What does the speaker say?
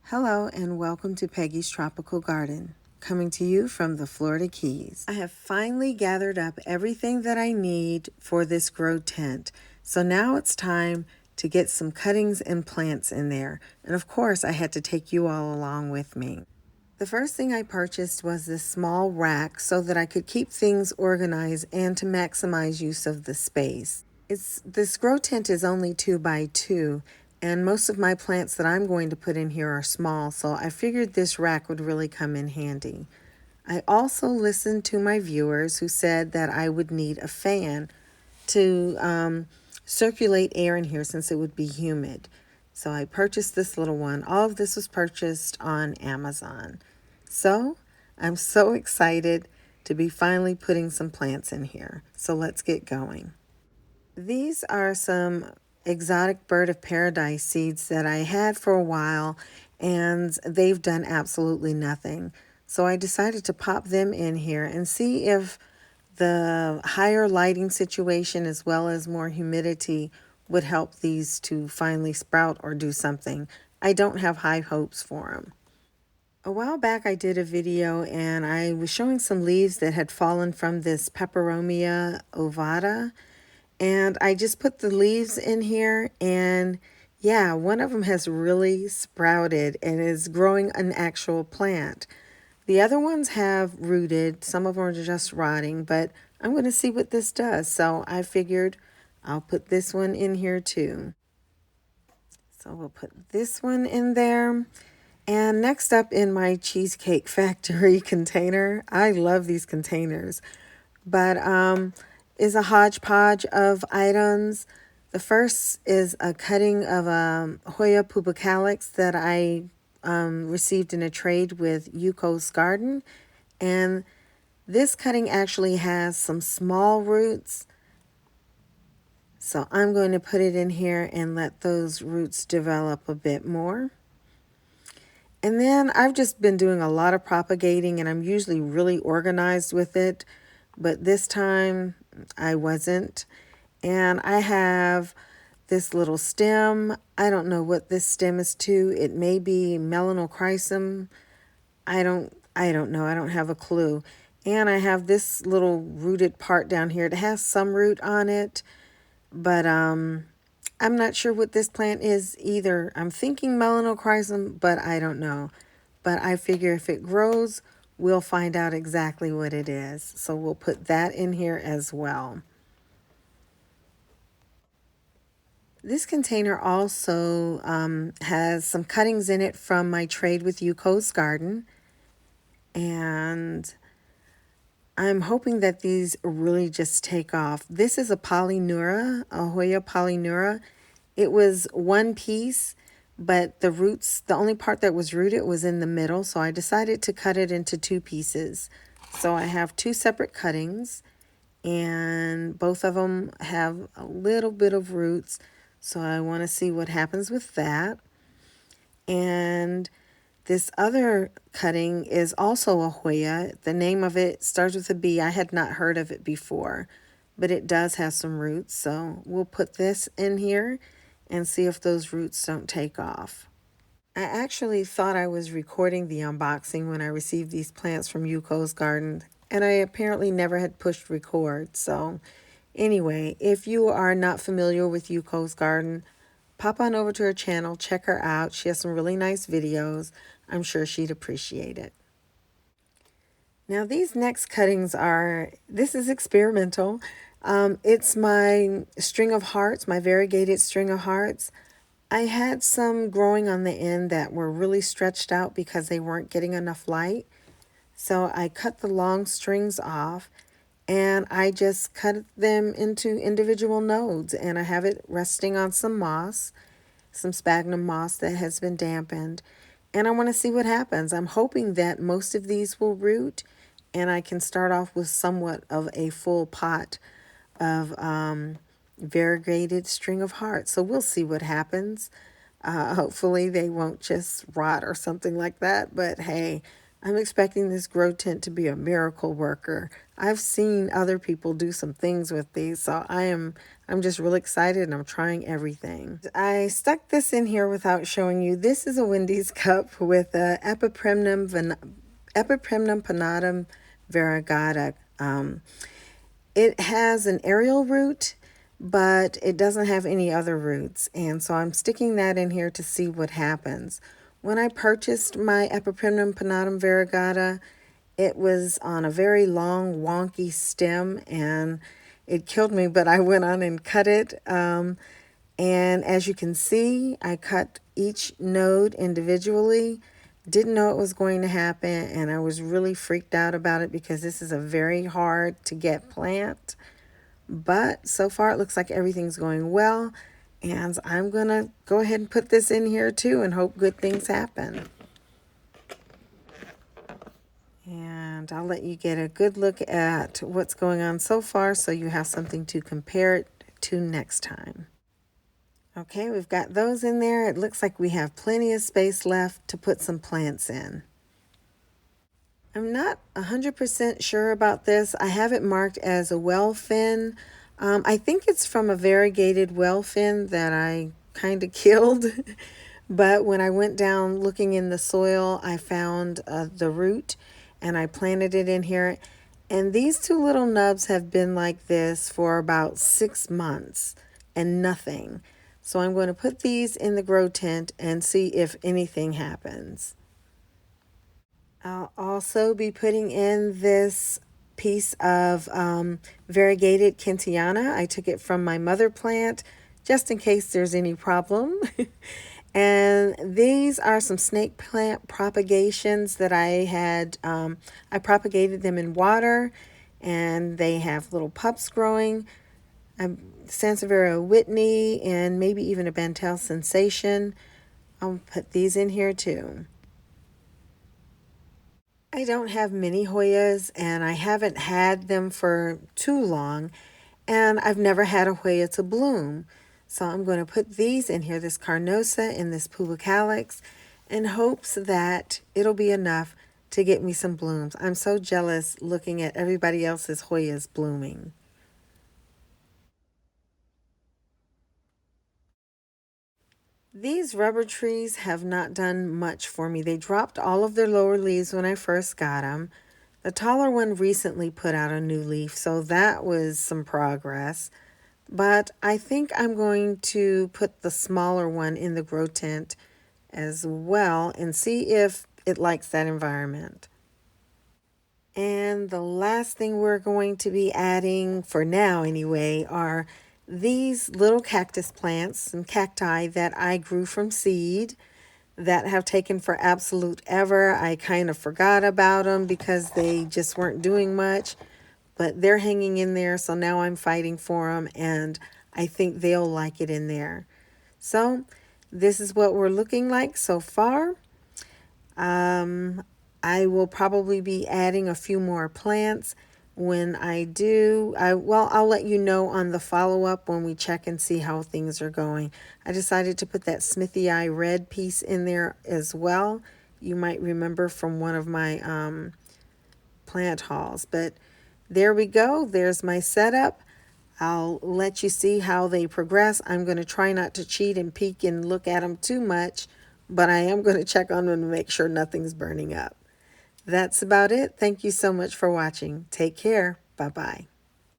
Hello and welcome to Peggy's Tropical Garden, coming to you from the Florida Keys. I have finally gathered up everything that I need for this grow tent. So now it's time to get some cuttings and plants in there. And of course, I had to take you all along with me. The first thing I purchased was this small rack so that I could keep things organized and to maximize use of the space. This grow tent is only 2 by 2, and most of my plants that I'm going to put in here are small, so I figured this rack would really come in handy. I also listened to my viewers who said that I would need a fan to circulate air in here since it would be humid. So I purchased this little one. All of this was purchased on Amazon. So I'm so excited to be finally putting some plants in here. So let's get going. These are some exotic bird of paradise seeds that I had for a while, and they've done absolutely nothing. So I decided to pop them in here and see if the higher lighting situation as well as more humidity would help these to finally sprout or do something. I don't have high hopes for them. A while back I did a video and I was showing some leaves that had fallen from this Peperomia ovata, and I just put the leaves in here, and yeah, one of them has really sprouted and is growing an actual plant. The other ones have rooted, some of them are just rotting, but I'm going to see what this does. So I figured I'll put this one in here too. So we'll put this one in there. And next up in my Cheesecake Factory container, I love these containers, but is a hodgepodge of items. The first is a cutting of Hoya pubicalis that I received in a trade with Yuko's Garden. And this cutting actually has some small roots. So I'm going to put it in here and let those roots develop a bit more. And then I've just been doing a lot of propagating, and I'm usually really organized with it, but this time I wasn't. And I have this little stem. I don't know what this stem is to. It may be melanochrysum. I don't know. I don't have a clue. And I have this little rooted part down here. It has some root on it, but I'm not sure what this plant is either. I'm thinking melanochrysum, but I don't know. But I figure if it grows, we'll find out exactly what it is. So we'll put that in here as well. This container also has some cuttings in it from my trade with Yuko's Garden. And I'm hoping that these really just take off. This is a Polyneura, a Hoya Polyneura. It was one piece, but the roots, the only part that was rooted was in the middle, so I decided to cut it into 2 pieces. So I have 2 separate cuttings, and both of them have a little bit of roots, so I want to see what happens with that. And this other cutting is also a Hoya. The name of it starts with a B. I had not heard of it before, but it does have some roots, so we'll put this in here and see if those roots don't take off. I actually thought I was recording the unboxing when I received these plants from Yuko's Garden, and I apparently never had pushed record. So anyway, if you are not familiar with Yuko's Garden, pop on over to her channel, check her out. She has some really nice videos. I'm sure she'd appreciate it. Now these next cuttings are, this is experimental. It's my string of hearts, my variegated string of hearts. I had some growing on the end that were really stretched out because they weren't getting enough light. So I cut the long strings off and I just cut them into individual nodes, and I have it resting on some moss, some sphagnum moss that has been dampened. And I want to see what happens. I'm hoping that most of these will root and I can start off with somewhat of a full pot of variegated string of hearts. So we'll see what happens. Hopefully they won't just rot or something like that. But hey, I'm expecting this grow tent to be a miracle worker. I've seen other people do some things with these, so I'm just really excited and I'm trying everything. I stuck this in here without showing you. This is a Wendy's cup with a Epipremnum Pinnatum Variagate. It has an aerial root, but it doesn't have any other roots. And so I'm sticking that in here to see what happens. When I purchased my Epipremnum Pinnatum Variegata, it was on a very long, wonky stem, and it killed me, but I went on and cut it. And as you can see, I cut each node individually. Didn't know it was going to happen, and I was really freaked out about it because this is a very hard to get plant. But so far it looks like everything's going well, and I'm gonna go ahead and put this in here too and hope good things happen. And I'll let you get a good look at what's going on so far so you have something to compare it to next time. Okay, we've got those in there. It looks like we have plenty of space left to put some plants in. I'm not 100% sure about this. I have it marked as a well fin. I think it's from a variegated well fin that I kind of killed. But when I went down looking in the soil, I found the root and I planted it in here. And these two little nubs have been like this for about 6 months and nothing. So I'm going to put these in the grow tent and see if anything happens. I'll also be putting in this piece of variegated Kentiana. I took it from my mother plant just in case there's any problem. And these are some snake plant propagations that I had. I propagated them in water, and they have little pups growing. Sansevieria Whitney and maybe even a Bantel Sensation. I'll put these in here too. I don't have many Hoyas, and I haven't had them for too long, and I've never had a Hoya to bloom. So I'm going to put these in here, this Carnosa and this Pubicalyx, in hopes that it'll be enough to get me some blooms. I'm so jealous looking at everybody else's Hoyas blooming. These rubber trees have not done much for me. They dropped all of their lower leaves when I first got them. The taller one recently put out a new leaf, so that was some progress. But I think I'm going to put the smaller one in the grow tent as well and see if it likes that environment. And the last thing we're going to be adding, for now anyway, are these little cactus plants, some cacti that I grew from seed that have taken for absolute ever. I kind of forgot about them because they just weren't doing much, but they're hanging in there, so now I'm fighting for them, and I think they'll like it in there. So this is what we're looking like so far. I will probably be adding a few more plants. When I do, I'll let you know on the follow-up when we check and see how things are going. I decided to put that Smithy Eye red piece in there as well. You might remember from one of my plant hauls. But there we go. There's my setup. I'll let you see how they progress. I'm going to try not to cheat and peek and look at them too much, but I am going to check on them to make sure nothing's burning up. That's about it. Thank you so much for watching. Take care. Bye-bye.